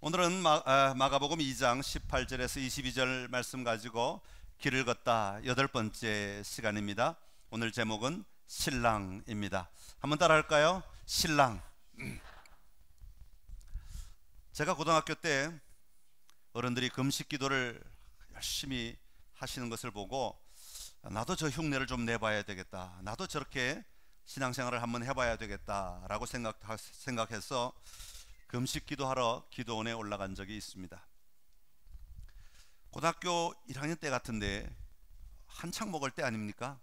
오늘은 마가복음 2장 18절에서 22절 말씀 가지고 길을 걷다 여덟 번째 시간입니다. 오늘 제목은 신랑입니다. 한번 따라할까요? 신랑. 제가 고등학교 때 어른들이 금식 기도를 열심히 하시는 것을 보고 나도 저 흉내를 좀 내봐야 되겠다, 나도 저렇게 신앙생활을 한번 해봐야 되겠다라고 생각해서 금식 기도하러 기도원에 올라간 적이 있습니다. 고등학교 1학년 때 같은데 한창 먹을 때 아닙니까?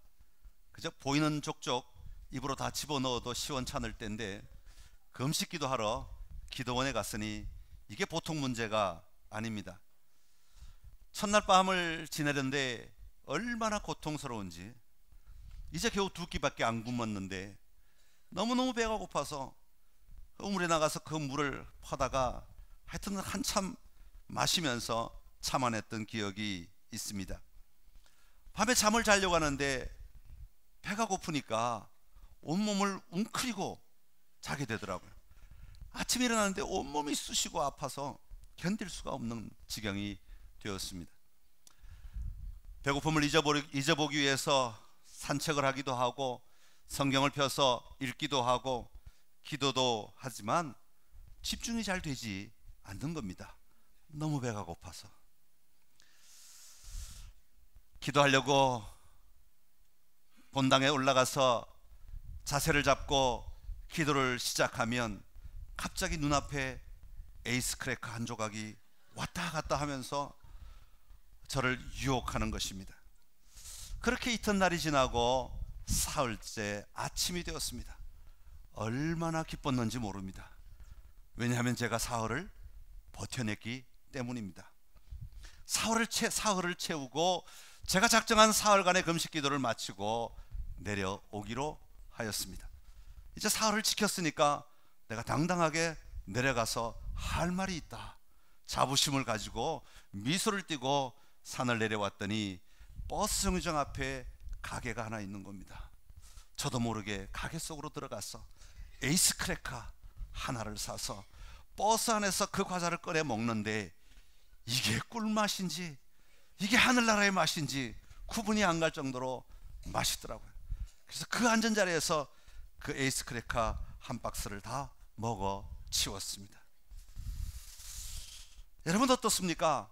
그저 보이는 족족 입으로 다 집어넣어도 시원찮을 때인데 금식 기도하러 기도원에 갔으니 이게 보통 문제가 아닙니다. 첫날 밤을 지내는데 얼마나 고통스러운지, 이제 겨우 두 끼밖에 안 굶었는데 너무너무 배가 고파서 우물에 나가서 그 물을 퍼다가 하여튼 한참 마시면서 참아냈던 기억이 있습니다. 밤에 잠을 자려고 하는데 배가 고프니까 온몸을 웅크리고 자게 되더라고요. 아침에 일어나는데 온몸이 쑤시고 아파서 견딜 수가 없는 지경이 되었습니다. 배고픔을 잊어보기 위해서 산책을 하기도 하고 성경을 펴서 읽기도 하고 기도도 하지만 집중이 잘 되지 않는 겁니다. 너무 배가 고파서. 기도하려고 본당에 올라가서 자세를 잡고 기도를 시작하면 갑자기 눈앞에 에이스 크래커 한 조각이 왔다 갔다 하면서 저를 유혹하는 것입니다. 그렇게 이튿날이 지나고 사흘째 아침이 되었습니다. 얼마나 기뻤는지 모릅니다. 왜냐하면 제가 사흘을 버텨냈기 때문입니다. 사흘을 채우고 제가 작정한 사흘간의 금식 기도를 마치고 내려오기로 하였습니다. 이제 사흘을 지켰으니까 내가 당당하게 내려가서 할 말이 있다, 자부심을 가지고 미소를 띠고 산을 내려왔더니 버스 정류장 앞에 가게가 하나 있는 겁니다. 저도 모르게 가게 속으로 들어가서 에이스 크래커 하나를 사서 버스 안에서 그 과자를 꺼내 먹는데 이게 꿀맛인지 이게 하늘나라의 맛인지 구분이 안 갈 정도로 맛있더라고요. 그래서 그 앉은 자리에서 그 에이스 크래커 한 박스를 다 먹어 치웠습니다. 여러분 어떻습니까?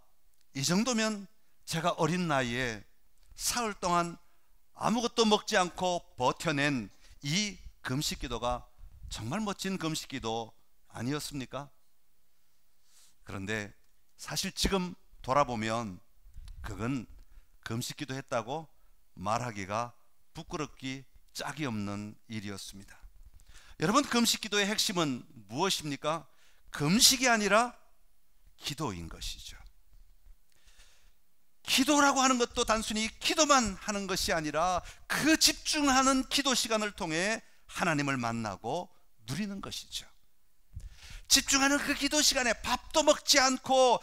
이 정도면 제가 어린 나이에 사흘 동안 아무것도 먹지 않고 버텨낸 이 금식 기도가 정말 멋진 금식 기도 아니었습니까? 그런데 사실 지금 돌아보면 그건 금식 기도 했다고 말하기가 부끄럽기 짝이 없는 일이었습니다. 여러분, 금식 기도의 핵심은 무엇입니까? 금식이 아니라 기도인 것이죠. 기도라고 하는 것도 단순히 기도만 하는 것이 아니라 그 집중하는 기도 시간을 통해 하나님을 만나고 누리는 것이죠. 집중하는 그 기도 시간에 밥도 먹지 않고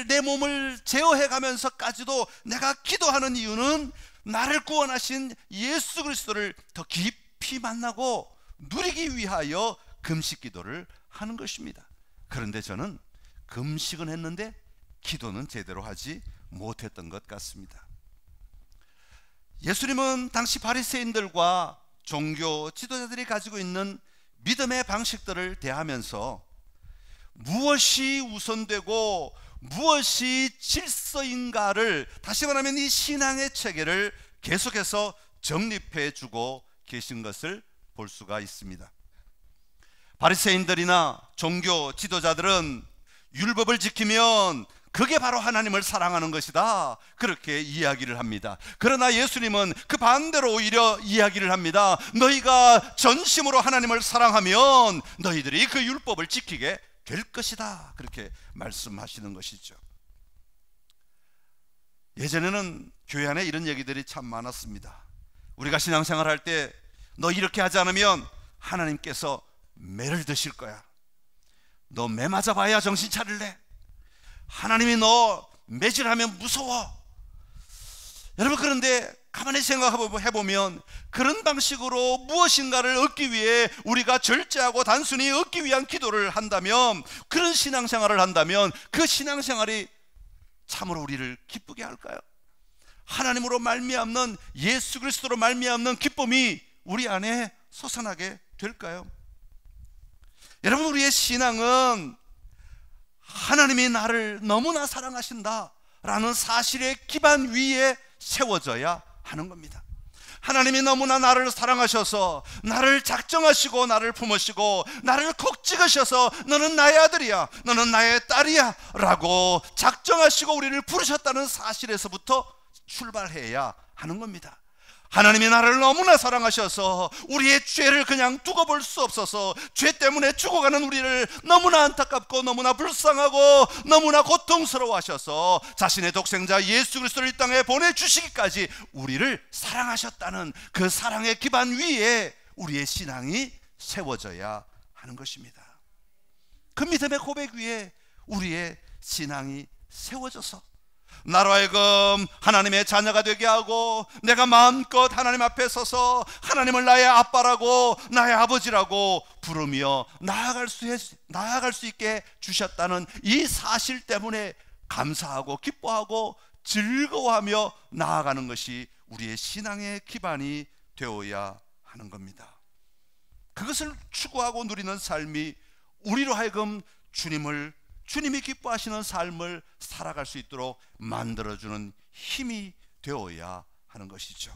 내 몸을 제어해 가면서까지도 내가 기도하는 이유는 나를 구원하신 예수 그리스도를 더 깊이 만나고 누리기 위하여 금식 기도를 하는 것입니다. 그런데 저는 금식은 했는데 기도는 제대로 하지 못했던 것 같습니다. 예수님은 당시 바리새인들과 종교 지도자들이 가지고 있는 믿음의 방식들을 대하면서 무엇이 우선되고 무엇이 질서인가를, 다시 말하면 이 신앙의 체계를 계속해서 정립해 주고 계신 것을 볼 수가 있습니다. 바리새인들이나 종교 지도자들은 율법을 지키면 그게 바로 하나님을 사랑하는 것이다, 그렇게 이야기를 합니다. 그러나 예수님은 그 반대로 오히려 이야기를 합니다. 너희가 전심으로 하나님을 사랑하면 너희들이 그 율법을 지키게 될 것이다, 그렇게 말씀하시는 것이죠. 예전에는 교회 안에 이런 얘기들이 참 많았습니다. 우리가 신앙생활 할 때 너 이렇게 하지 않으면 하나님께서 매를 드실 거야, 너 매 맞아봐야 정신 차릴래, 하나님이 너 매질하면 무서워. 여러분, 그런데 가만히 생각해보면 그런 방식으로 무엇인가를 얻기 위해 우리가 절제하고 단순히 얻기 위한 기도를 한다면, 그런 신앙생활을 한다면 그 신앙생활이 참으로 우리를 기쁘게 할까요? 하나님으로 말미암는, 예수 그리스도로 말미암는 기쁨이 우리 안에 솟아나게 될까요? 여러분, 우리의 신앙은 하나님이 나를 너무나 사랑하신다라는 사실의 기반 위에 세워져야 하는 겁니다. 하나님이 너무나 나를 사랑하셔서 나를 작정하시고 나를 품으시고 나를 콕 찍으셔서 너는 나의 아들이야, 너는 나의 딸이야 라고 작정하시고 우리를 부르셨다는 사실에서부터 출발해야 하는 겁니다. 하나님이 나를 너무나 사랑하셔서 우리의 죄를 그냥 두고 볼 수 없어서 죄 때문에 죽어가는 우리를 너무나 안타깝고 너무나 불쌍하고 너무나 고통스러워 하셔서 자신의 독생자 예수 그리스도를 이 땅에 보내주시기까지 우리를 사랑하셨다는 그 사랑의 기반 위에 우리의 신앙이 세워져야 하는 것입니다. 그 믿음의 고백 위에 우리의 신앙이 세워져서 나로 하여금 하나님의 자녀가 되게 하고 내가 마음껏 하나님 앞에 서서 하나님을 나의 아빠라고 나의 아버지라고 부르며 나아갈 수 있게 주셨다는 이 사실 때문에 감사하고 기뻐하고 즐거워하며 나아가는 것이 우리의 신앙의 기반이 되어야 하는 겁니다. 그것을 추구하고 누리는 삶이 우리로 하여금 주님이 기뻐하시는 삶을 살아갈 수 있도록 만들어주는 힘이 되어야 하는 것이죠.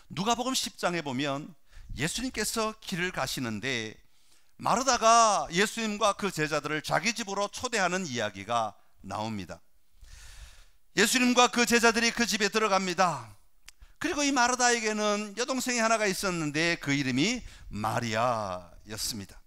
누가복음 10장에 보면 예수님께서 길을 가시는데 마르다가 예수님과 그 제자들을 자기 집으로 초대하는 이야기가 나옵니다. 예수님과 그 제자들이 그 집에 들어갑니다. 그리고 이 마르다에게는 여동생이 하나가 있었는데 그 이름이 마리아였습니다.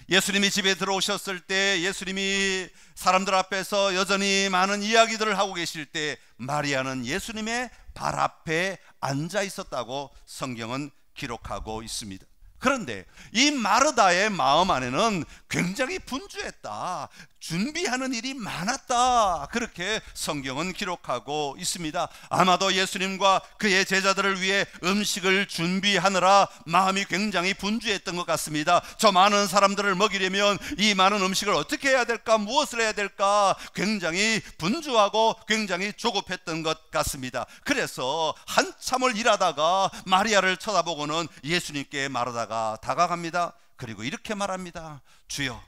예수님이 집에 들어오셨을 때 예수님이 사람들 앞에서 여전히 많은 이야기들을 하고 계실 때 마리아는 예수님의 발 앞에 앉아 있었다고 성경은 기록하고 있습니다. 그런데 이 마르다의 마음 안에는 굉장히 분주했다, 준비하는 일이 많았다, 그렇게 성경은 기록하고 있습니다. 아마도 예수님과 그의 제자들을 위해 음식을 준비하느라 마음이 굉장히 분주했던 것 같습니다. 저 많은 사람들을 먹이려면 이 많은 음식을 어떻게 해야 될까, 무엇을 해야 될까, 굉장히 분주하고 굉장히 조급했던 것 같습니다. 그래서 한참을 일하다가 마리아를 쳐다보고는 예수님께 마르다가 다가갑니다. 그리고 이렇게 말합니다. 주여,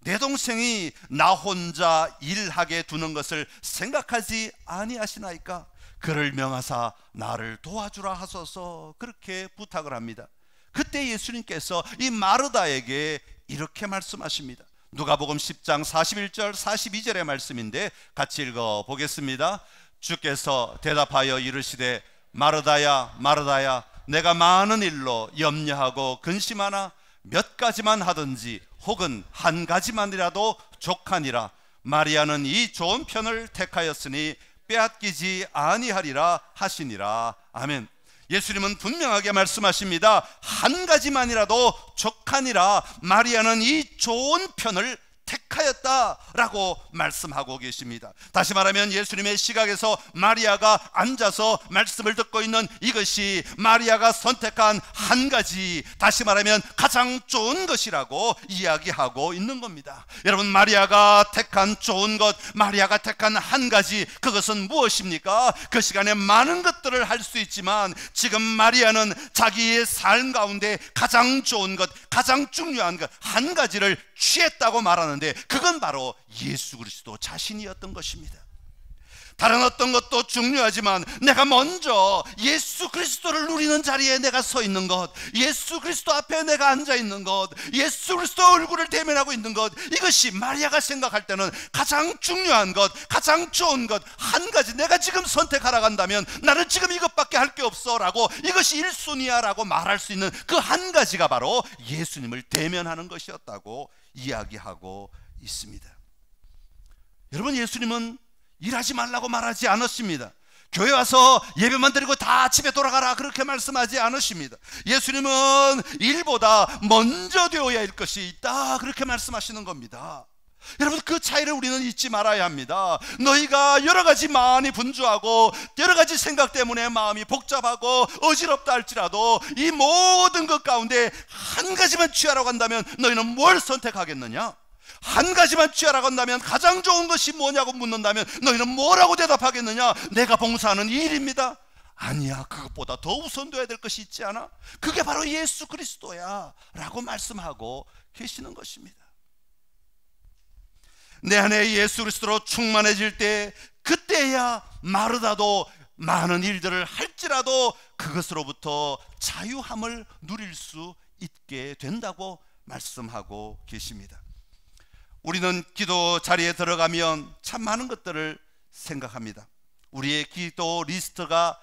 내 동생이 나 혼자 일하게 두는 것을 생각하지 아니하시나이까? 그를 명하사 나를 도와주라 하소서, 그렇게 부탁을 합니다. 그때 예수님께서 이 마르다에게 이렇게 말씀하십니다. 누가복음 10장 41절 42절의 말씀인데 같이 읽어보겠습니다. 주께서 대답하여 이르시되 마르다야 마르다야, 내가 많은 일로 염려하고 근심하나 몇 가지만 하든지 혹은 한 가지만이라도 족하니라. 마리아는 이 좋은 편을 택하였으니 빼앗기지 아니하리라 하시니라. 아멘. 예수님은 분명하게 말씀하십니다. 한 가지만이라도 족하니라. 마리아는 이 좋은 편을 택하였다라고 말씀하고 계십니다. 다시 말하면 예수님의 시각에서 마리아가 앉아서 말씀을 듣고 있는 이것이 마리아가 선택한 한 가지, 다시 말하면 가장 좋은 것이라고 이야기하고 있는 겁니다. 여러분, 마리아가 택한 좋은 것, 마리아가 택한 한 가지, 그것은 무엇입니까? 그 시간에 많은 것들을 할 수 있지만 지금 마리아는 자기의 삶 가운데 가장 좋은 것, 가장 중요한 것 한 가지를 취했다고 말하는데 그건 바로 예수 그리스도 자신이었던 것입니다. 다른 어떤 것도 중요하지만 내가 먼저 예수 그리스도를 누리는 자리에 내가 서 있는 것, 예수 그리스도 앞에 내가 앉아 있는 것, 예수 그리스도 얼굴을 대면하고 있는 것, 이것이 마리아가 생각할 때는 가장 중요한 것, 가장 좋은 것 한 가지, 내가 지금 선택하라고 한다면 나는 지금 이것밖에 할 게 없어 라고, 이것이 1순위야 라고 말할 수 있는 그 한 가지가 바로 예수님을 대면하는 것이었다고 이야기하고 있습니다. 여러분, 예수님은 일하지 말라고 말하지 않았습니다. 교회 와서 예배만 드리고 다 집에 돌아가라 그렇게 말씀하지 않으십니다. 예수님은 일보다 먼저 되어야 할 것이 있다 그렇게 말씀하시는 겁니다. 여러분, 그 차이를 우리는 잊지 말아야 합니다. 너희가 여러 가지 마음이 분주하고 여러 가지 생각 때문에 마음이 복잡하고 어지럽다 할지라도 이 모든 것 가운데 한 가지만 취하라고 한다면 너희는 뭘 선택하겠느냐? 한 가지만 취하라고 한다면 가장 좋은 것이 뭐냐고 묻는다면 너희는 뭐라고 대답하겠느냐? 내가 봉사하는 이 일입니다. 아니야, 그것보다 더 우선돼야 될 것이 있지 않아? 그게 바로 예수 그리스도야 라고 말씀하고 계시는 것입니다. 내 안에 예수 그리스도로 충만해질 때, 그때야 마르다도 많은 일들을 할지라도 그것으로부터 자유함을 누릴 수 있게 된다고 말씀하고 계십니다. 우리는 기도 자리에 들어가면 참 많은 것들을 생각합니다. 우리의 기도 리스트가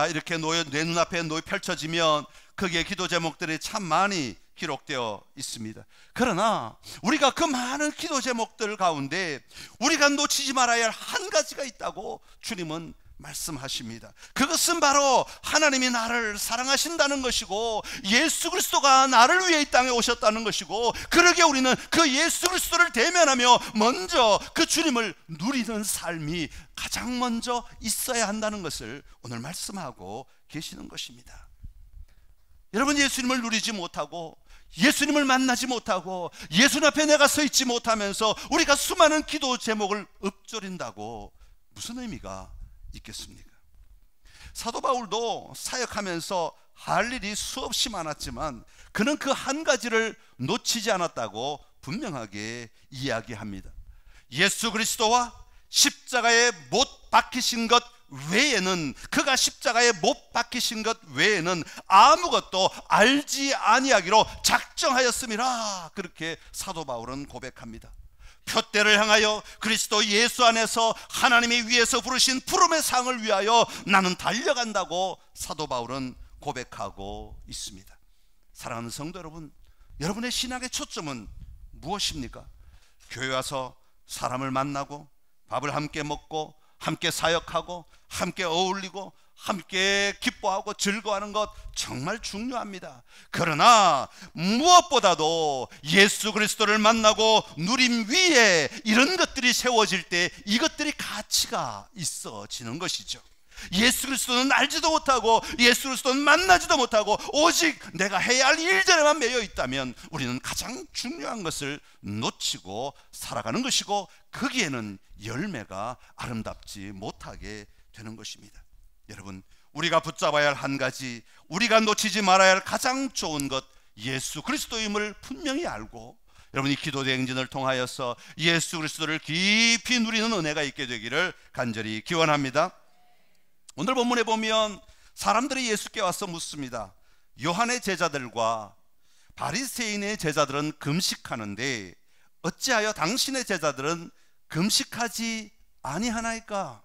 이렇게 내 눈앞에 펼쳐지면 거기에 기도 제목들이 참 많이 기록되어 있습니다. 그러나 우리가 그 많은 기도 제목들 가운데 우리가 놓치지 말아야 할 한 가지가 있다고 주님은 말씀하십니다. 그것은 바로 하나님이 나를 사랑하신다는 것이고 예수 그리스도가 나를 위해 이 땅에 오셨다는 것이고, 그러기에 우리는 그 예수 그리스도를 대면하며 먼저 그 주님을 누리는 삶이 가장 먼저 있어야 한다는 것을 오늘 말씀하고 계시는 것입니다. 여러분, 예수님을 누리지 못하고 예수님을 만나지 못하고 예수님 앞에 내가 서 있지 못하면서 우리가 수많은 기도 제목을 읊조린다고 무슨 의미가 있겠습니까? 사도 바울도 사역하면서 할 일이 수없이 많았지만 그는 그 한 가지를 놓치지 않았다고 분명하게 이야기합니다. 예수 그리스도와 십자가에 못 박히신 것 외에는, 그가 십자가에 못 박히신 것 외에는 아무것도 알지 아니하기로 작정하였음이라, 그렇게 사도 바울은 고백합니다. 표대를 향하여 그리스도 예수 안에서 하나님이 위에서 부르신 부름의 상을 위하여 나는 달려간다고 사도 바울은 고백하고 있습니다. 사랑하는 성도 여러분, 여러분의 신앙의 초점은 무엇입니까? 교회 와서 사람을 만나고 밥을 함께 먹고 함께 사역하고 함께 어울리고 함께 기뻐하고 즐거워하는 것 정말 중요합니다. 그러나 무엇보다도 예수 그리스도를 만나고 누림 위에 이런 것들이 세워질 때 이것들이 가치가 있어지는 것이죠. 예수 그리스도는 알지도 못하고 예수 그리스도는 만나지도 못하고 오직 내가 해야 할 일들에만 매여 있다면 우리는 가장 중요한 것을 놓치고 살아가는 것이고, 거기에는 열매가 아름답지 못하게 되는 것입니다. 여러분, 우리가 붙잡아야 할 한 가지, 우리가 놓치지 말아야 할 가장 좋은 것, 예수 그리스도임을 분명히 알고 여러분이 기도 대행진을 통하여서 예수 그리스도를 깊이 누리는 은혜가 있게 되기를 간절히 기원합니다. 오늘 본문에 보면 사람들이 예수께 와서 묻습니다. 요한의 제자들과 바리새인의 제자들은 금식하는데 어찌하여 당신의 제자들은 금식하지 아니하나이까?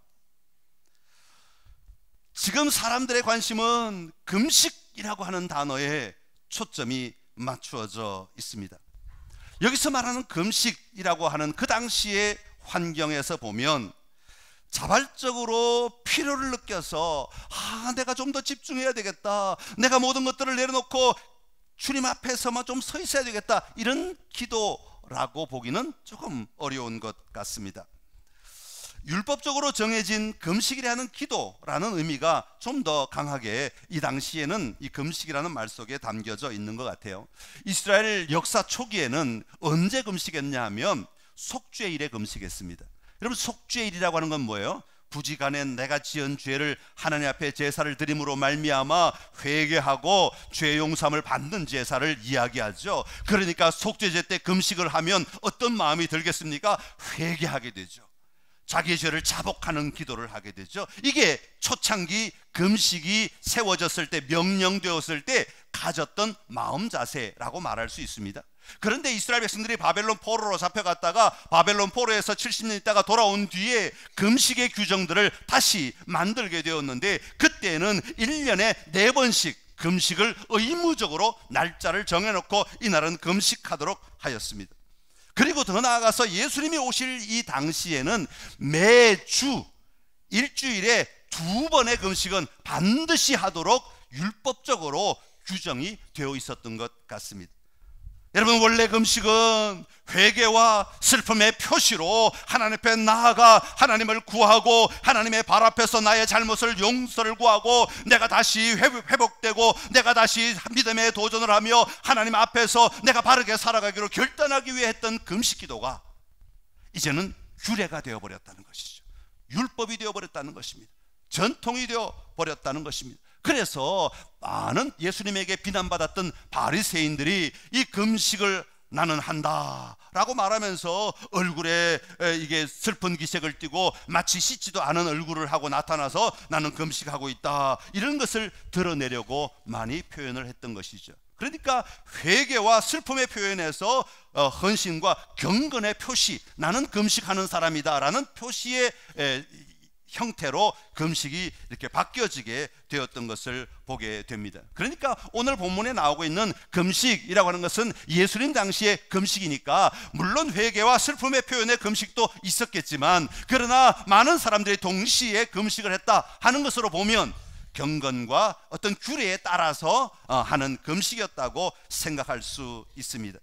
지금 사람들의 관심은 금식이라고 하는 단어에 초점이 맞추어져 있습니다. 여기서 말하는 금식이라고 하는 그 당시의 환경에서 보면 자발적으로 필요를 느껴서 내가 좀 더 집중해야 되겠다, 내가 모든 것들을 내려놓고 주님 앞에서만 좀 서 있어야 되겠다, 이런 기도라고 보기는 조금 어려운 것 같습니다. 율법적으로 정해진 금식이라는 기도라는 의미가 좀 더 강하게 이 당시에는 이 금식이라는 말 속에 담겨져 있는 것 같아요. 이스라엘 역사 초기에는 언제 금식했냐 하면 속죄일에 금식했습니다. 여러분, 속죄일이라고 하는 건 뭐예요? 부지간에 내가 지은 죄를 하나님 앞에 제사를 드림으로 말미암아 회개하고 죄 용서함을 받는 제사를 이야기하죠. 그러니까 속죄제 때 금식을 하면 어떤 마음이 들겠습니까? 회개하게 되죠. 자기의 죄를 자복하는 기도를 하게 되죠. 이게 초창기 금식이 세워졌을 때, 명령되었을 때 가졌던 마음 자세라고 말할 수 있습니다. 그런데 이스라엘 백성들이 바벨론 포로로 잡혀갔다가 바벨론 포로에서 70년 있다가 돌아온 뒤에 금식의 규정들을 다시 만들게 되었는데, 그때는 1년에 4번씩 금식을 의무적으로 날짜를 정해놓고 이날은 금식하도록 하였습니다. 그리고 더 나아가서 예수님이 오실 이 당시에는 매주 일주일에 2번의 금식은 반드시 하도록 율법적으로 규정이 되어 있었던 것 같습니다. 여러분, 원래 금식은 회개와 슬픔의 표시로 하나님 앞에 나아가 하나님을 구하고 하나님의 발 앞에서 나의 잘못을 용서를 구하고 내가 다시 회복되고 내가 다시 믿음의 도전을 하며 하나님 앞에서 내가 바르게 살아가기로 결단하기 위해 했던 금식 기도가 이제는 규례가 되어버렸다는 것이죠. 율법이 되어버렸다는 것입니다. 전통이 되어버렸다는 것입니다. 그래서 많은 예수님에게 비난받았던 바리새인들이 이 금식을 나는 한다 라고 말하면서 얼굴에 이게 슬픈 기색을 띠고 마치 씻지도 않은 얼굴을 하고 나타나서 나는 금식하고 있다, 이런 것을 드러내려고 많이 표현을 했던 것이죠. 그러니까 회개와 슬픔의 표현에서 헌신과 경건의 표시, 나는 금식하는 사람이다 라는 표시의 형태로 금식이 이렇게 바뀌어지게 되었던 것을 보게 됩니다. 그러니까 오늘 본문에 나오고 있는 금식이라고 하는 것은 예수님 당시의 금식이니까 물론 회개와 슬픔의 표현의 금식도 있었겠지만, 그러나 많은 사람들이 동시에 금식을 했다 하는 것으로 보면 경건과 어떤 규례에 따라서 하는 금식이었다고 생각할 수 있습니다.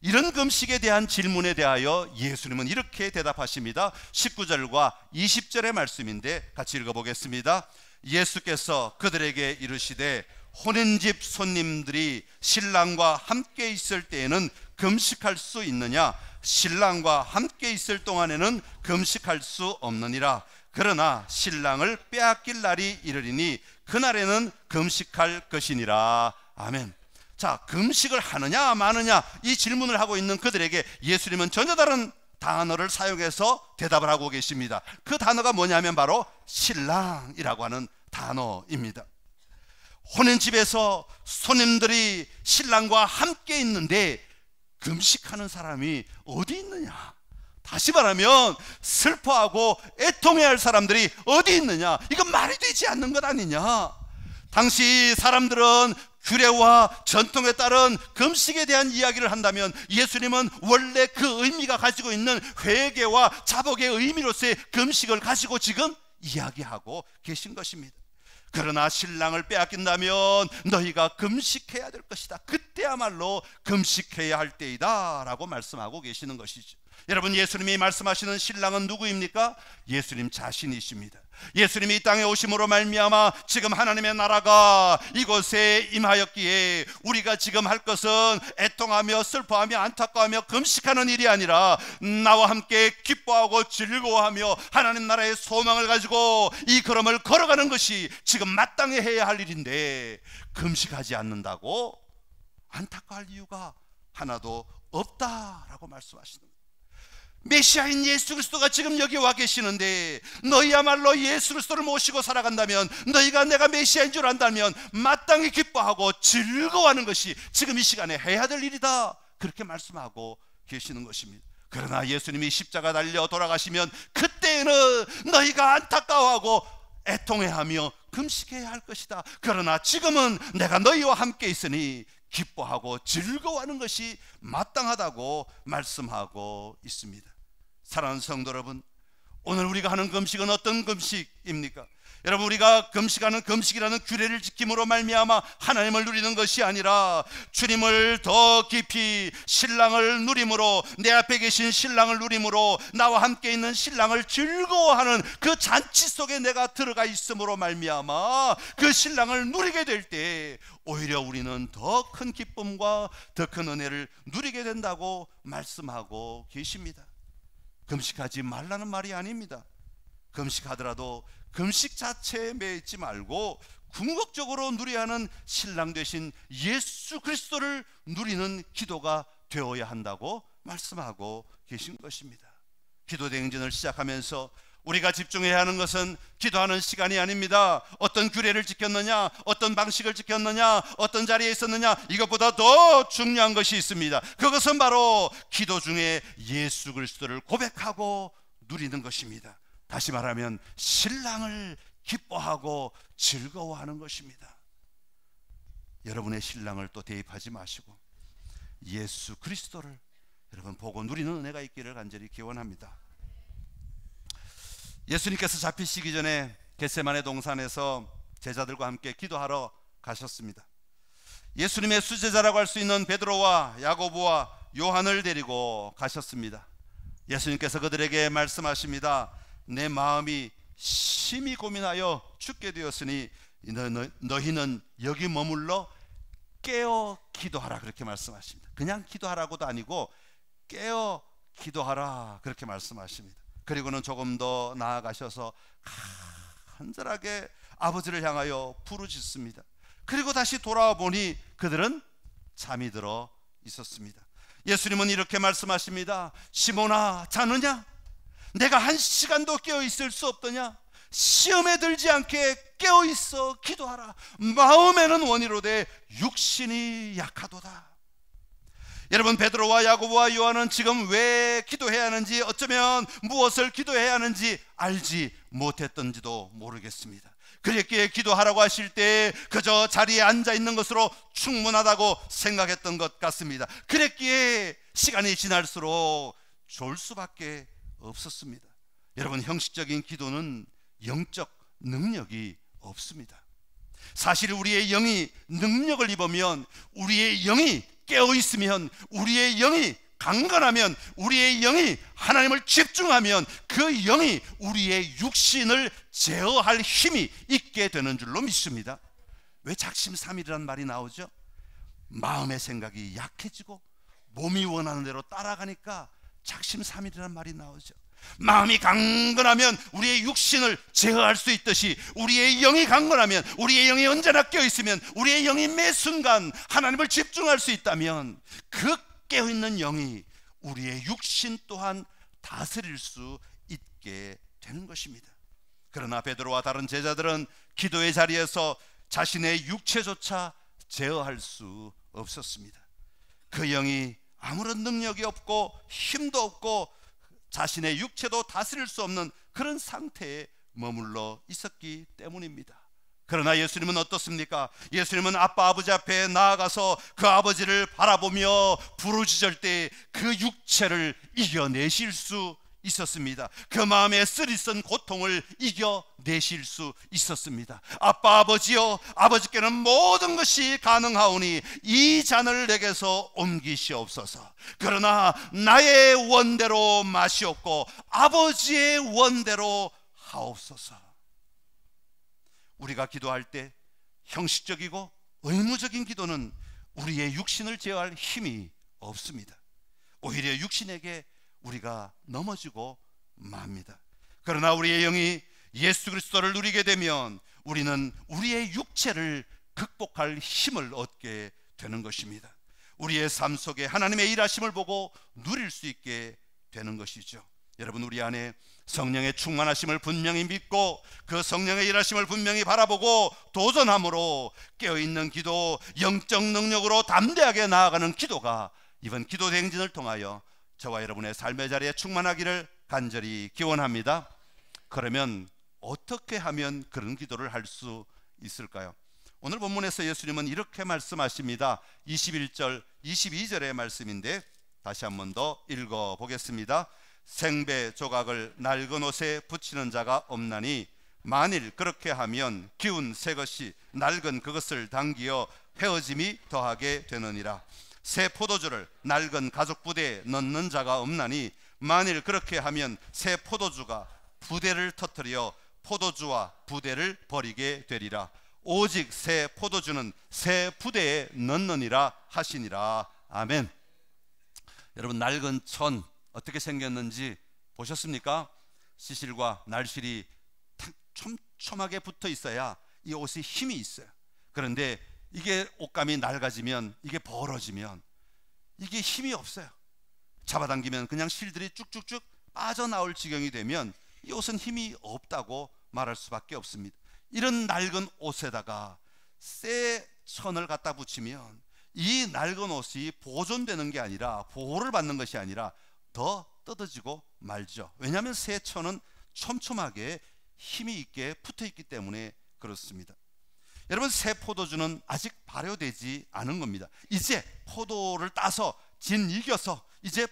이런 금식에 대한 질문에 대하여 예수님은 이렇게 대답하십니다. 19절과 20절의 말씀인데 같이 읽어보겠습니다. 예수께서 그들에게 이르시되 혼인집 손님들이 신랑과 함께 있을 때에는 금식할 수 있느냐? 신랑과 함께 있을 동안에는 금식할 수 없느니라. 그러나 신랑을 빼앗길 날이 이르리니 그날에는 금식할 것이니라. 아멘. 자, 금식을 하느냐 마느냐 이 질문을 하고 있는 그들에게 예수님은 전혀 다른 단어를 사용해서 대답을 하고 계십니다. 그 단어가 뭐냐면 바로 신랑이라고 하는 단어입니다. 혼인집에서 손님들이 신랑과 함께 있는데 금식하는 사람이 어디 있느냐? 다시 말하면 슬퍼하고 애통해야 할 사람들이 어디 있느냐? 이건 말이 되지 않는 것 아니냐? 당시 사람들은 규례와 전통에 따른 금식에 대한 이야기를 한다면 예수님은 원래 그 의미가 가지고 있는 회개와 자복의 의미로서의 금식을 가지고 지금 이야기하고 계신 것입니다. 그러나 신랑을 빼앗긴다면 너희가 금식해야 될 것이다. 그때야말로 금식해야 할 때이다 라고 말씀하고 계시는 것이죠. 여러분, 예수님이 말씀하시는 신랑은 누구입니까? 예수님 자신이십니다. 예수님이 이 땅에 오심으로 말미암아 지금 하나님의 나라가 이곳에 임하였기에 우리가 지금 할 것은 애통하며 슬퍼하며 안타까워하며 금식하는 일이 아니라 나와 함께 기뻐하고 즐거워하며 하나님 나라의 소망을 가지고 이 걸음을 걸어가는 것이 지금 마땅히 해야 할 일인데 금식하지 않는다고 안타까워할 이유가 하나도 없다라고 말씀하시는 거예요. 메시아인 예수 그리스도가 지금 여기 와 계시는데 너희야말로 예수 그리스도를 모시고 살아간다면, 너희가 내가 메시아인 줄 안다면 마땅히 기뻐하고 즐거워하는 것이 지금 이 시간에 해야 될 일이다, 그렇게 말씀하고 계시는 것입니다. 그러나 예수님이 십자가 달려 돌아가시면 그때는 너희가 안타까워하고 애통해하며 금식해야 할 것이다. 그러나 지금은 내가 너희와 함께 있으니 기뻐하고 즐거워하는 것이 마땅하다고 말씀하고 있습니다. 사랑하는 성도 여러분, 오늘 우리가 하는 금식은 어떤 금식입니까? 여러분, 우리가 금식하는 금식이라는 규례를 지킴으로 말미암아 하나님을 누리는 것이 아니라 주님을 더 깊이 신랑을 누림으로, 내 앞에 계신 신랑을 누림으로 나와 함께 있는 신랑을 즐거워하는 그 잔치 속에 내가 들어가 있음으로 말미암아 그 신랑을 누리게 될 때 오히려 우리는 더 큰 기쁨과 더 큰 은혜를 누리게 된다고 말씀하고 계십니다. 금식하지 말라는 말이 아닙니다. 금식하더라도 금식 자체에 매이지 말고 궁극적으로 누려야 하는 신랑 되신 예수 그리스도를 누리는 기도가 되어야 한다고 말씀하고 계신 것입니다. 기도 대행진을 시작하면서 우리가 집중해야 하는 것은 기도하는 시간이 아닙니다. 어떤 규례를 지켰느냐, 어떤 방식을 지켰느냐, 어떤 자리에 있었느냐, 이것보다 더 중요한 것이 있습니다. 그것은 바로 기도 중에 예수 그리스도를 고백하고 누리는 것입니다. 다시 말하면 신랑을 기뻐하고 즐거워하는 것입니다. 여러분의 신랑을 또 대입하지 마시고 예수 그리스도를 여러분 보고 누리는 은혜가 있기를 간절히 기원합니다. 예수님께서 잡히시기 전에 겟세마네 동산에서 제자들과 함께 기도하러 가셨습니다. 예수님의 수제자라고 할 수 있는 베드로와 야고보와 요한을 데리고 가셨습니다. 예수님께서 그들에게 말씀하십니다. 내 마음이 심히 고민하여 죽게 되었으니 너희는 여기 머물러 깨어 기도하라, 그렇게 말씀하십니다. 그냥 기도하라고도 아니고 깨어 기도하라, 그렇게 말씀하십니다. 그리고는 조금 더 나아가셔서 간절하게 아버지를 향하여 부르짖습니다. 그리고 다시 돌아와 보니 그들은 잠이 들어 있었습니다. 예수님은 이렇게 말씀하십니다. 시몬아, 자느냐? 내가 1시간도 깨어 있을 수 없더냐? 시험에 들지 않게 깨어 있어 기도하라. 마음에는 원이로되 육신이 약하도다. 여러분, 베드로와 야고보와 요한은 지금 왜 기도해야 하는지, 어쩌면 무엇을 기도해야 하는지 알지 못했던지도 모르겠습니다. 그랬기에 기도하라고 하실 때 그저 자리에 앉아 있는 것으로 충분하다고 생각했던 것 같습니다. 그랬기에 시간이 지날수록 좋을 수밖에 없었습니다. 여러분, 형식적인 기도는 영적 능력이 없습니다. 사실 우리의 영이 능력을 입으면, 우리의 영이 깨어 있으면, 우리의 영이 강건하면, 우리의 영이 하나님을 집중하면 그 영이 우리의 육신을 제어할 힘이 있게 되는 줄로 믿습니다. 왜 작심삼일이라는 말이 나오죠? 마음의 생각이 약해지고 몸이 원하는 대로 따라가니까 작심삼일이라는 말이 나오죠. 마음이 강건하면 우리의 육신을 제어할 수 있듯이, 우리의 영이 강건하면, 우리의 영이 언제나 깨어있으면, 우리의 영이 매 순간 하나님을 집중할 수 있다면 그 깨어있는 영이 우리의 육신 또한 다스릴 수 있게 되는 것입니다. 그러나 베드로와 다른 제자들은 기도의 자리에서 자신의 육체조차 제어할 수 없었습니다. 그 영이 아무런 능력이 없고 힘도 없고 자신의 육체도 다스릴 수 없는 그런 상태에 머물러 있었기 때문입니다. 그러나 예수님은 어떻습니까? 예수님은 아버지 앞에 나아가서 그 아버지를 바라보며 부르짖을 때 그 육체를 이겨내실 수 있었습니다. 그 마음에 쓰리쓴 고통을 이겨내실 수 있었습니다. 아버지여, 아버지께는 모든 것이 가능하오니 이 잔을 내게서 옮기시옵소서. 그러나 나의 원대로 마시옵고 아버지의 원대로 하옵소서. 우리가 기도할 때 형식적이고 의무적인 기도는 우리의 육신을 제어할 힘이 없습니다. 오히려 육신에게 우리가 넘어지고 맙니다. 그러나 우리의 영이 예수 그리스도를 누리게 되면 우리는 우리의 육체를 극복할 힘을 얻게 되는 것입니다. 우리의 삶 속에 하나님의 일하심을 보고 누릴 수 있게 되는 것이죠. 여러분, 우리 안에 성령의 충만하심을 분명히 믿고 그 성령의 일하심을 분명히 바라보고 도전함으로 깨어있는 기도, 영적 능력으로 담대하게 나아가는 기도가 이번 기도 대행진을 통하여 저와 여러분의 삶의 자리에 충만하기를 간절히 기원합니다. 그러면 어떻게 하면 그런 기도를 할 수 있을까요? 오늘 본문에서 예수님은 이렇게 말씀하십니다. 21절 22절의 말씀인데 다시 한 번 더 읽어보겠습니다. 생배 조각을 낡은 옷에 붙이는 자가 없나니 만일 그렇게 하면 기운 새 것이 낡은 그것을 당기어 헤어짐이 더하게 되느니라. 새 포도주를 낡은 가죽 부대에 넣는 자가 없나니 만일 그렇게 하면 새 포도주가 부대를 터뜨려 포도주와 부대를 버리게 되리라. 오직 새 포도주는 새 부대에 넣느니라 하시니라. 아멘. 여러분, 낡은 천 어떻게 생겼는지 보셨습니까? 시실과 날실이 촘촘하게 붙어 있어야 이 옷이 힘이 있어요. 그런데 이게 옷감이 낡아지면, 이게 벌어지면 이게 힘이 없어요. 잡아당기면 그냥 실들이 쭉쭉쭉 빠져나올 지경이 되면 이 옷은 힘이 없다고 말할 수밖에 없습니다. 이런 낡은 옷에다가 새 천을 갖다 붙이면 이 낡은 옷이 보존되는 게 아니라, 보호를 받는 것이 아니라 더 뜯어지고 말죠. 왜냐하면 새 천은 촘촘하게 힘이 있게 붙어 있기 때문에 그렇습니다. 여러분, 새 포도주는 아직 발효되지 않은 겁니다. 이제 포도를 따서 진이겨서 이제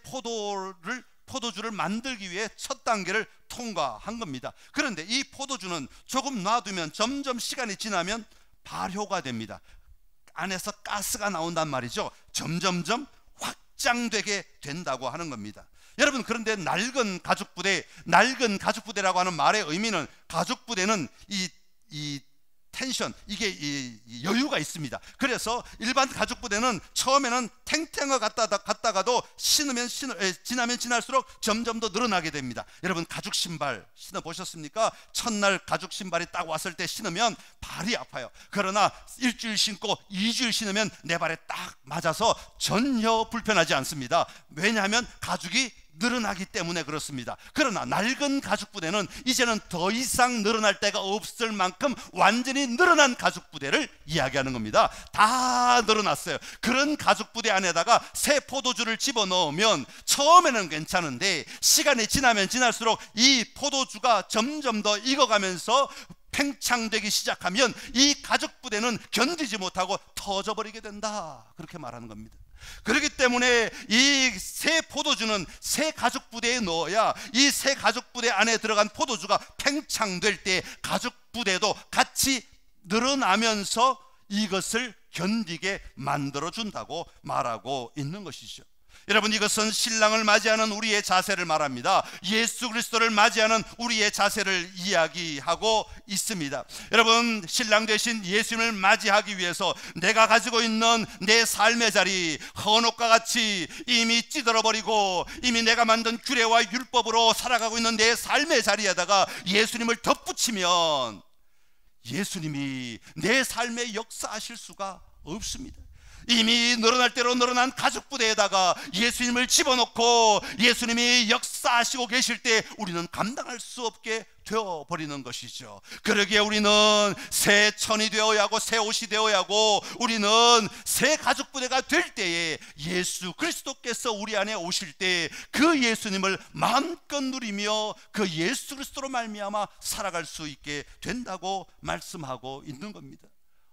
포도주를 만들기 위해 첫 단계를 통과한 겁니다. 그런데 이 포도주는 조금 놔두면 점점 시간이 지나면 발효가 됩니다. 안에서 가스가 나온단 말이죠. 점점점 확장되게 된다고 하는 겁니다. 여러분, 그런데 낡은 가죽부대라고 하는 말의 의미는, 가죽부대는 이 텐션, 이게 이 여유가 있습니다. 그래서 일반 가죽부대는 처음에는 탱탱어 갔다가도 지나면 지날수록 점점 더 늘어나게 됩니다. 여러분, 가죽 신발 신어보셨습니까? 첫날 가죽 신발이 딱 왔을 때 신으면 발이 아파요. 그러나 일주일 신고 2주일 신으면 내 발에 딱 맞아서 전혀 불편하지 않습니다. 왜냐하면 가죽이 늘어나기 때문에 그렇습니다. 그러나 낡은 가죽부대는 이제는 더 이상 늘어날 데가 없을 만큼 완전히 늘어난 가죽부대를 이야기하는 겁니다. 다 늘어났어요. 그런 가죽부대 안에다가 새 포도주를 집어넣으면 처음에는 괜찮은데 시간이 지나면 지날수록 이 포도주가 점점 더 익어가면서 팽창되기 시작하면 이 가죽부대는 견디지 못하고 터져버리게 된다, 그렇게 말하는 겁니다. 그렇기 때문에 이 새 포도주는 새 가죽부대에 넣어야 이 새 가죽부대 안에 들어간 포도주가 팽창될 때 가죽부대도 같이 늘어나면서 이것을 견디게 만들어준다고 말하고 있는 것이죠. 여러분, 이것은 신랑을 맞이하는 우리의 자세를 말합니다. 예수 그리스도를 맞이하는 우리의 자세를 이야기하고 있습니다. 여러분, 신랑 되신 예수님을 맞이하기 위해서 내가 가지고 있는 내 삶의 자리, 헌옷과 같이 이미 찌들어버리고 이미 내가 만든 규례와 율법으로 살아가고 있는 내 삶의 자리에다가 예수님을 덧붙이면 예수님이 내 삶에 역사하실 수가 없습니다. 이미 늘어날 대로 늘어난 가죽부대에다가 예수님을 집어넣고 예수님이 역사하시고 계실 때 우리는 감당할 수 없게 되어버리는 것이죠. 그러기에 우리는 새 천이 되어야 하고 새 옷이 되어야 하고 우리는 새 가죽부대가 될 때에 예수 그리스도께서 우리 안에 오실 때 그 예수님을 마음껏 누리며 그 예수 그리스도로 말미암아 살아갈 수 있게 된다고 말씀하고 있는 겁니다.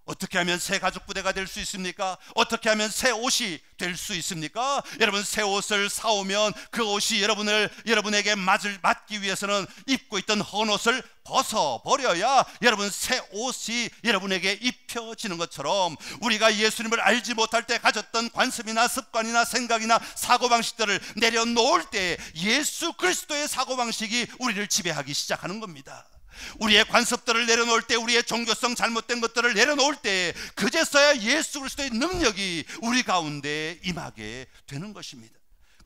어떻게 하면 새 가죽부대가 될 수 있습니까? 어떻게 하면 새 옷이 될 수 있습니까? 여러분, 새 옷을 사오면 그 옷이 여러분에게 맞기 위해서는 입고 있던 헌옷을 벗어버려야 여러분 새 옷이 여러분에게 입혀지는 것처럼 우리가 예수님을 알지 못할 때 가졌던 관습이나 습관이나 생각이나 사고방식들을 내려놓을 때 예수 그리스도의 사고방식이 우리를 지배하기 시작하는 겁니다. 우리의 관습들을 내려놓을 때, 우리의 종교성 잘못된 것들을 내려놓을 때 그제서야 예수 그리스도의 능력이 우리 가운데 임하게 되는 것입니다.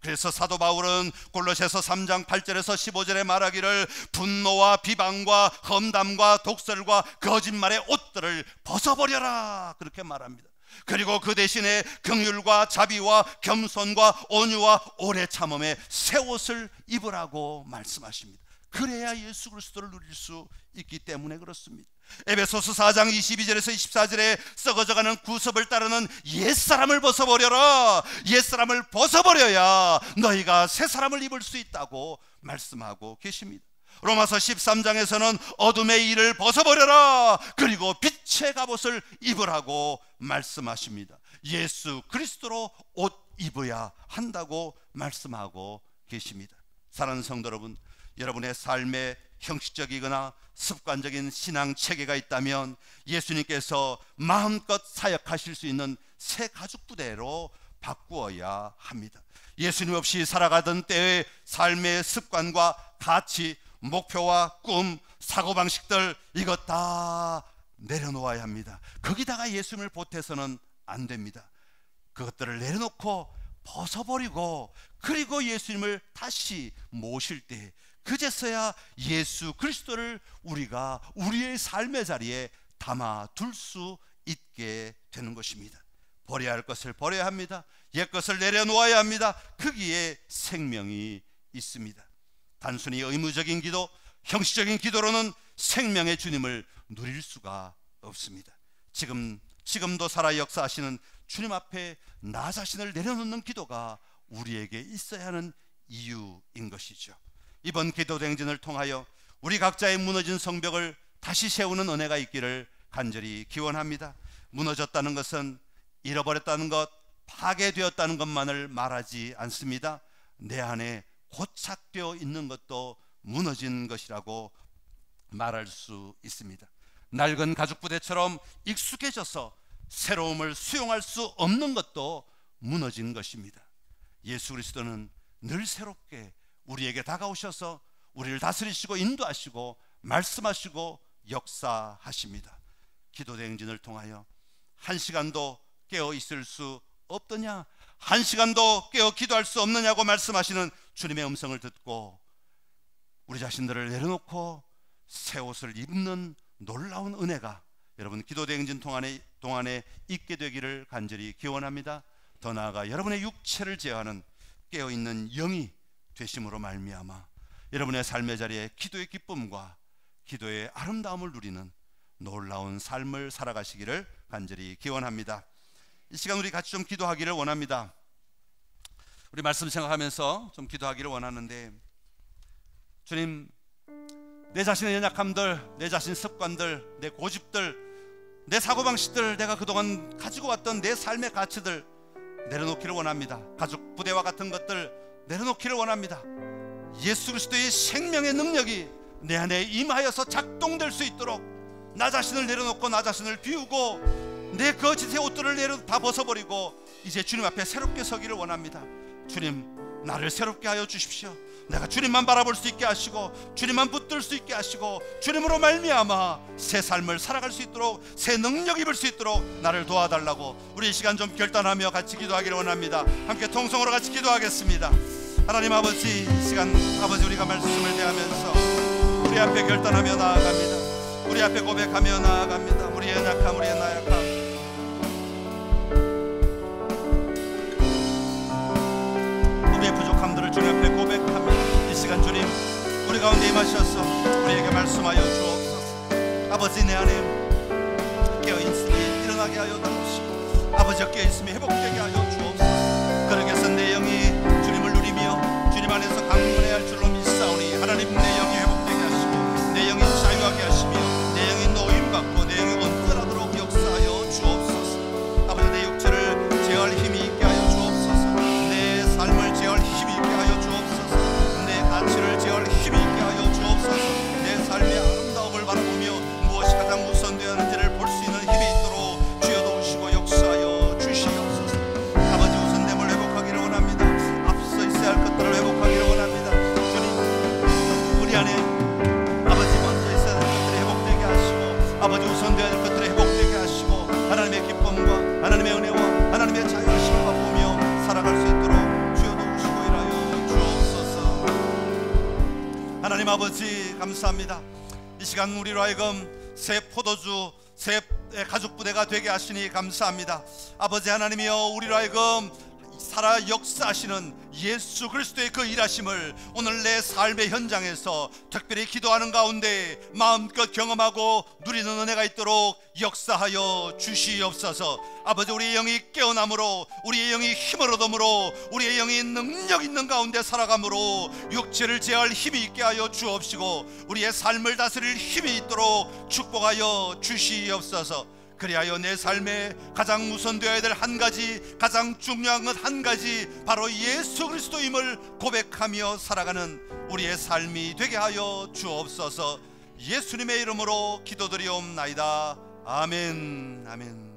그래서 사도 바울은 골로새서 3장 8절에서 15절에 말하기를 분노와 비방과 험담과 독설과 거짓말의 옷들을 벗어버려라, 그렇게 말합니다. 그리고 그 대신에 긍휼과 자비와 겸손과 온유와 오래 참음의 새 옷을 입으라고 말씀하십니다. 그래야 예수 그리스도를 누릴 수 있기 때문에 그렇습니다. 에베소서 4장 22절에서 24절에 썩어져가는 구습을 따르는 옛사람을 벗어버려라. 옛사람을 벗어버려야 너희가 새사람을 입을 수 있다고 말씀하고 계십니다. 로마서 13장에서는 어둠의 일을 벗어버려라. 그리고 빛의 갑옷을 입으라고 말씀하십니다. 예수 그리스도로 옷 입어야 한다고 말씀하고 계십니다. 사랑하는 성도 여러분, 여러분의 삶에 형식적이거나 습관적인 신앙 체계가 있다면 예수님께서 마음껏 사역하실 수 있는 새 가죽부대로 바꾸어야 합니다. 예수님 없이 살아가던 때의 삶의 습관과 가치, 목표와 꿈, 사고방식들, 이것 다 내려놓아야 합니다. 거기다가 예수님을 보태서는 안 됩니다. 그것들을 내려놓고 벗어버리고 그리고 예수님을 다시 모실 때 그제서야 예수 그리스도를 우리가 우리의 삶의 자리에 담아둘 수 있게 되는 것입니다. 버려야 할 것을 버려야 합니다. 옛 것을 내려놓아야 합니다. 거기에 생명이 있습니다. 단순히 의무적인 기도, 형식적인 기도로는 생명의 주님을 누릴 수가 없습니다. 지금도 살아 역사하시는 주님 앞에 나 자신을 내려놓는 기도가 우리에게 있어야 하는 이유인 것이죠. 이번 기도행진을 통하여 우리 각자의 무너진 성벽을 다시 세우는 은혜가 있기를 간절히 기원합니다. 무너졌다는 것은 잃어버렸다는 것, 파괴되었다는 것만을 말하지 않습니다. 내 안에 고착되어 있는 것도 무너진 것이라고 말할 수 있습니다. 낡은 가죽부대처럼 익숙해져서 새로움을 수용할 수 없는 것도 무너진 것입니다. 예수 그리스도는 늘 새롭게 우리에게 다가오셔서 우리를 다스리시고 인도하시고 말씀하시고 역사하십니다. 기도대행진을 통하여 한 시간도 깨어 있을 수 없더냐, 한 시간도 깨어 기도할 수 없느냐고 말씀하시는 주님의 음성을 듣고 우리 자신들을 내려놓고 새 옷을 입는 놀라운 은혜가 여러분 기도대행진 동안에 있게 되기를 간절히 기원합니다. 더 나아가 여러분의 육체를 제어하는 깨어있는 영이 되심으로 말미암아 여러분의 삶의 자리에 기도의 기쁨과 기도의 아름다움을 누리는 놀라운 삶을 살아가시기를 간절히 기원합니다. 이 시간 우리 같이 좀 기도하기를 원합니다. 우리 말씀 생각하면서 좀 기도하기를 원하는데, 주님, 내 자신의 연약함들, 내 자신의 습관들, 내 고집들, 내 사고방식들, 내가 그동안 가지고 왔던 내 삶의 가치들 내려놓기를 원합니다. 가족 부대와 같은 것들 내려놓기를 원합니다. 예수 그리스도의 생명의 능력이 내 안에 임하여서 작동될 수 있도록 나 자신을 내려놓고 나 자신을 비우고 내 거짓의 옷들을 다 벗어버리고 이제 주님 앞에 새롭게 서기를 원합니다. 주님, 나를 새롭게 하여 주십시오. 내가 주님만 바라볼 수 있게 하시고 주님만 붙들 수 있게 하시고 주님으로 말미암아 새 삶을 살아갈 수 있도록 새 능력 입을 수 있도록 나를 도와달라고 우리 이 시간 좀 결단하며 같이 기도하기를 원합니다. 함께 통성으로 같이 기도하겠습니다. 하나님 아버지, 이 시간 아버지 우리가 말씀을 대하면서 우리 앞에 결단하며 나아갑니다. 우리 앞에 고백하며 나아갑니다. 우리의 연약함, 우리의 나약함, 우리의 부족함들을 주님 앞에 고백합니다. 이 시간 주님 우리 가운데 임하셔서 우리에게 말씀하여 주옵소서. 아버지, 내 안에 깨어있음이 일어나게 하여 주옵시고 아버지 깨어있음이 회복되게 하여 주옵소서. 그러기 위해서 내 영이 주님을 누리며 주님 안에서 강건해야 할 줄로 믿사오니 하나님, 내 영이 회복되게 하시고 내 영이 자유하게 하시며 내 영이 노임받고 내 영이 언끈하도록 역사하여 주옵소서. 아버지, 내 육체를 제어할 힘이 있게 하여 주옵소서. 내 삶을 제어할 힘이 있게 하여 주옵소서. 내 가치를 제어할 힘이 있게 하여 주옵소서. 내 삶의 아름다움을 바라보며 무엇이 가장 우선되어야 하는지를 볼 수 있는 힘이 있도록 주여 도우시고 역사하여 주시옵소서. 아버지, 우선됨을 회복하기를 원합니다. 앞서 있어야 할 것들을 회복하기를 원합니다. 주님, 우리 안에 아버지 먼저 있어야 할 것들이 회복되게 하시고 아버지 우선되어야 할 것들이 회복되게 하시고 하나님의 기쁨과 하나님의 은혜와 하나님의 자유하심을 맛보며 살아갈 수 있도록 주여 도우시고 일하여 주옵소서. 하나님 아버지, 감사합니다. 이 시간 우리로 하여금 새 포도주, 새 가족 부대가 되게 하시니 감사합니다. 아버지 하나님이여, 우리로 하여금 살아 역사하시는 예수 그리스도의 그 일하심을 오늘 내 삶의 현장에서 특별히 기도하는 가운데 마음껏 경험하고 누리는 은혜가 있도록 역사하여 주시옵소서. 아버지, 우리의 영이 깨어남으로, 우리의 영이 힘을 얻음으로, 우리의 영이 능력 있는 가운데 살아감으로 육체를 제어할 힘이 있게 하여 주옵시고 우리의 삶을 다스릴 힘이 있도록 축복하여 주시옵소서. 그리하여 내 삶에 가장 우선되어야 될 한 가지, 가장 중요한 것 한 가지, 바로 예수 그리스도임을 고백하며 살아가는 우리의 삶이 되게 하여 주옵소서. 예수님의 이름으로 기도드리옵나이다. 아멘, 아멘.